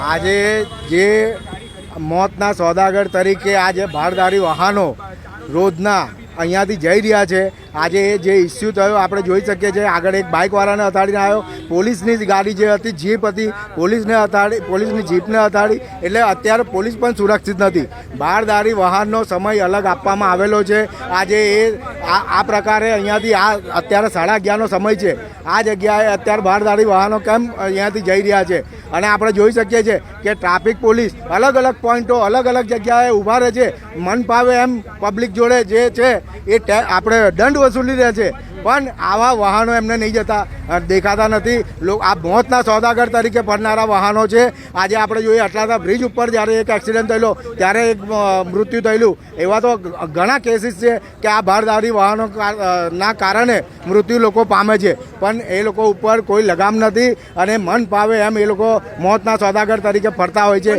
આજે જે મોતના સોદાગર તરીકે આજે ભારદારી વાહનો રોજના અહીંયાથી જઈ રહ્યા છે, આજે જે ઇસ્યુ થયો આપણે જોઈ શકીએ છીએ. આગળ એક બાઇકવાળાને અથાડીને આવ્યો, પોલીસની ગાડી જે હતી જીપ હતી, પોલીસની જીપને અથાડી. એટલે અત્યારે પોલીસ પણ સુરક્ષિત નથી. ભારદારી વાહનનો સમય અલગ આપવામાં આવેલો છે. આજે આ પ્રકારે અહીંયાથી અત્યારે 11:30નો સમય છે. આ જગ્યાએ અત્યારે ભારદારી વાહનો કેમ અહીંયાથી જઈ રહ્યા છે? અને આપણે જોઈ શકીએ છીએ કે ટ્રાફિક પોલીસ અલગ અલગ પોઈન્ટો અલગ અલગ જગ્યાએ ઊભા રહે છે. મન ફાવે એમ પબ્લિક જોડે જે છે એ આપણે દંડ વસૂલી રહ્યા છે, પણ આવા વાહનો એમને નહીં જતા દેખાતા નથી. આ મોતના સોદાગર તરીકે ફરનારા વાહનો છે. આજે આપણે જોઈએ અટલાદા બ્રિજ ઉપર જ્યારે એક એક્સિડન્ટ થયેલો ત્યારે એક મૃત્યુ થયેલું. એવા તો ઘણા કેસીસ છે કે આ ભારદારી વાહનો ના કારણે મૃત્યુ લોકો પામે છે, પણ એ લોકો ઉપર કોઈ લગામ નથી અને મન ફાવે એમ એ લોકો મોતના સોદાગર તરીકે ફરતા હોય છે.